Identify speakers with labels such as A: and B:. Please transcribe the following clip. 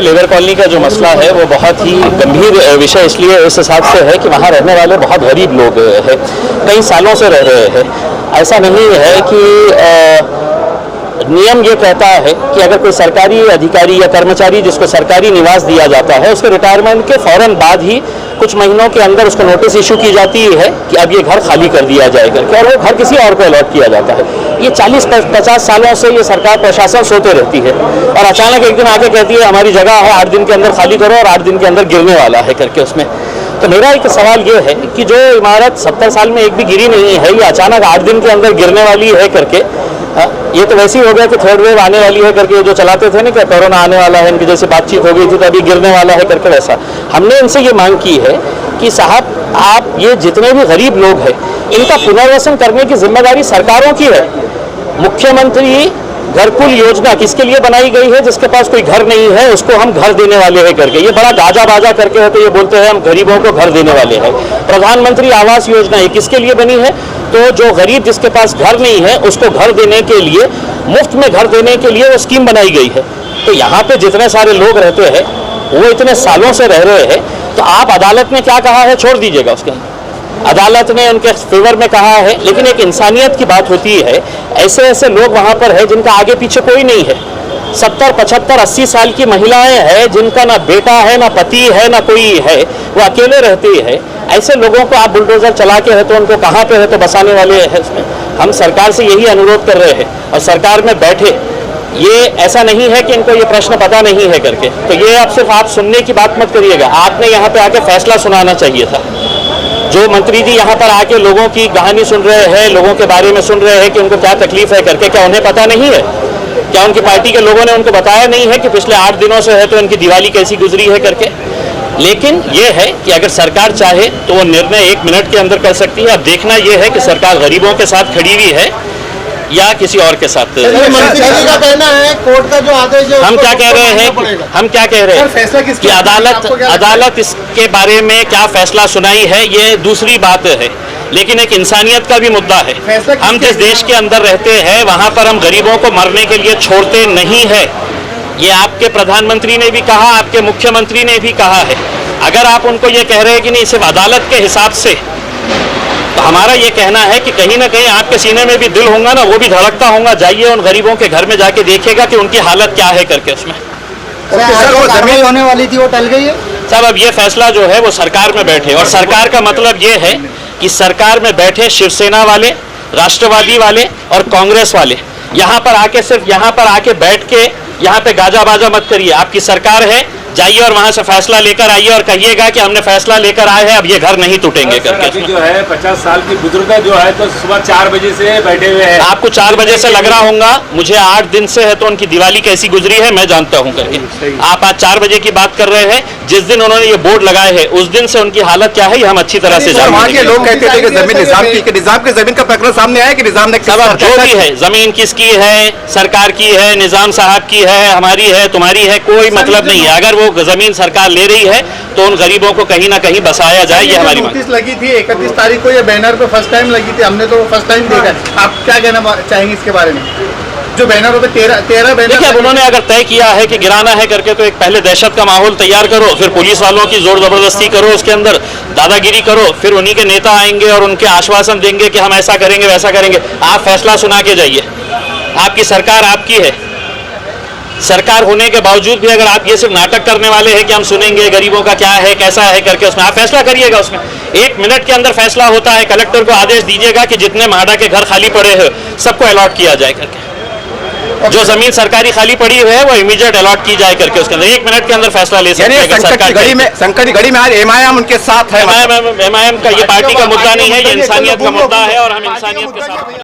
A: Labour colony का जो मसला है वो बहुत ही गंभीर विषय इसलिए इस हिसाब से है कि वहाँ रहने वाले बहुत गरीब लोग हैं, कई सालों से रह रहे हैं। ऐसा नहीं है कि नियम ये कहता है कि अगर कोई सरकारी अधिकारी या कर्मचारी जिसको सरकारी निवास दिया जाता है उसके रिटायरमेंट के फौरन बाद ही कुछ महीनों के अंदर उसको नोटिस इशू की जाती है कि अब ये घर खाली कर दिया जाएगा और वो घर किसी और को अलॉट किया जाता है। ये 40-50 सालों से ये सरकार प्रशासन सोते रहती है और अचानक एक दिन आके कहती है हमारी जगह है 8 दिन के अंदर खाली करो और 8 दिन के अंदर गिरने वाला है करके उसमें। तो मेरा एक सवाल ये है कि जो इमारत 70 साल में एक भी गिरी नहीं है ये अचानक 8 दिन के अंदर गिरने वाली है करके, ये तो वैसे ही हो गया कि थर्ड वेव आने वाली है करके जो चलाते थे ना कि कोरोना आने वाला है, इनकी जैसे बातचीत हो गई थी तो अभी गिरने वाला है करके वैसा। हमने इनसे ये मांग की है कि साहब आप ये जितने भी गरीब लोग हैं इनका पुनर्वसन करने की जिम्मेदारी सरकारों की है। मुख्यमंत्री घरकुल योजना किसके लिए बनाई गई है? जिसके पास कोई घर नहीं है उसको हम घर देने वाले हैं करके, ये बड़ा गाजा बाजा करके है तो ये बोलते हैं हम गरीबों को घर देने वाले हैं। प्रधानमंत्री आवास योजना ये किसके लिए बनी है? तो जो गरीब जिसके पास घर नहीं है उसको घर देने के लिए, मुफ्त में घर देने के लिए वो स्कीम बनाई गई है। तो यहाँ पे जितने सारे लोग रहते हैं वो इतने सालों से रह रहे हैं, तो आप अदालत ने क्या कहा है छोड़ दीजिएगा, उसके अदालत ने उनके फेवर में कहा है, लेकिन एक इंसानियत की बात होती है। ऐसे ऐसे लोग वहाँ पर है जिनका आगे पीछे कोई नहीं है, 70, 75, 80 साल की महिलाएं हैं जिनका ना बेटा है ना पति है ना कोई है, वो अकेले रहती है। ऐसे लोगों को आप बुलडोजर चला के है तो उनको कहाँ पे है तो बसाने वाले हैं उसमें। हम सरकार से यही अनुरोध कर रहे हैं और सरकार में बैठे, ये ऐसा नहीं है कि इनको ये प्रश्न पता नहीं है करके, तो ये आप सिर्फ आप सुनने की बात मत करिएगा, आपने यहाँ पे आके फैसला सुनाना चाहिए था। जो मंत्री जी यहाँ पर आके लोगों की कहानी सुन रहे हैं, लोगों के बारे में सुन रहे हैं कि उनको क्या तकलीफ है करके, क्या उन्हें पता नहीं है? क्या उनकी पार्टी के लोगों ने उनको बताया नहीं है कि पिछले 8 दिनों से है तो इनकी दिवाली कैसी गुजरी है करके? लेकिन ये है कि अगर सरकार चाहे तो वो निर्णय 1 मिनट के अंदर कर सकती है। अब देखना ये है कि सरकार गरीबों के साथ खड़ी हुई है या किसी और के साथ।
B: मंत्री जी का कहना है कोर्ट का जो आदेश है
A: हम क्या कह रहे हैं कि अदालत इसके बारे में क्या फैसला सुनाई है ये दूसरी बात है, लेकिन एक इंसानियत का भी मुद्दा है। हम जिस देश के अंदर रहते हैं वहाँ पर हम गरीबों को मरने के लिए छोड़ते नहीं है। ये आपके प्रधानमंत्री ने भी कहा, आपके मुख्यमंत्री ने भी कहा है। अगर आप उनको ये कह रहे हैं कि नहीं सिर्फ अदालत के हिसाब से, तो हमारा ये कहना है कि कहीं ना कहीं आपके सीने में भी दिल होगा ना, वो भी धड़कता होगा। जाइए उन गरीबों के घर में जाके देखिएगा कि उनकी हालत क्या है करके उसमें।
B: वो जमीन होने वाली थी वो टल गई है
A: साहब। अब ये फैसला जो है वो सरकार में बैठे, और सरकार का मतलब ये है कि सरकार में बैठे शिवसेना वाले, राष्ट्रवादी वाले और कांग्रेस वाले यहाँ पर आके, सिर्फ यहाँ पर आके बैठ के यहाँ पे गाजा बाजा मत करिए। आपकी सरकार है, जाइए और वहाँ से फैसला लेकर आइए और कहिएगा कि हमने फैसला लेकर आए हैं, अब ये घर नहीं टूटेंगे करके।
C: अभी जो है 50 साल की बुजुर्ग जो है तो सुबह 4 बजे से बैठे हुए हैं।
A: आपको 4 बजे से लग रहा होगा, मुझे 8 दिन से है तो उनकी दिवाली कैसी गुजरी है मैं जानता हूँ करके। आप आज 4 बजे की बात कर रहे हैं, जिस दिन उन्होंने ये बोर्ड लगाए हैं उस दिन से उनकी हालत क्या है ये हम अच्छी तरह से जानते हैं।
D: लोग कहते थे कि जमीन निजाम की जमीन का प्रकरण सामने आया कि निजाम ने
A: जो भी है, जमीन किसकी है, सरकार की है, निजाम साहब की है, हमारी है, तुम्हारी है, कोई मतलब नहीं है। अगर वो जमीन सरकार ले रही है तो उन गरीबों को कहीं ना कहीं बसाया जाए, ये हमारी
B: नोटिस लगी थी 31 तारीख को, ये बैनर पे फर्स्ट टाइम लगी थी, हमने तो फर्स्ट टाइम देखा है। आप क्या कहना चाहेंगे इसके बारे में? जो बैनरों पे 13 बैनर,
A: देखिए अब उन्होंने अगर तय किया है कि गिराना है करके, तो एक पहले दहशत का माहौल तैयार करो, फिर पुलिस वालों की जोर जबरदस्ती करो, उसके अंदर दादागिरी करो, फिर उन्हीं के नेता आएंगे और उनके आश्वासन देंगे कि हम ऐसा करेंगे वैसा करेंगे। आप फैसला सुना के जाइए, आपकी सरकार आपकी है। सरकार होने के बावजूद भी अगर आप ये सिर्फ नाटक करने वाले हैं कि हम सुनेंगे गरीबों का क्या है कैसा है करके, उसमें आप फैसला करिएगा। उसमें 1 मिनट के अंदर फैसला होता है। कलेक्टर को आदेश दीजिएगा कि जितने माडा के घर खाली पड़े हैं सबको अलॉट किया जाए करके, जो जमीन सरकारी खाली पड़ी है वो इमीडिएट अलॉट की जाए करके, उसके अंदर 1 मिनट के अंदर फैसला ले सकते हैं।
D: संकट की घड़ी में आज एमआईएम उनके साथ है।
A: एमआईएम का ये पार्टी का मुद्दा नहीं है, ये इंसानियत का मुद्दा है और हम इंसानियत के साथ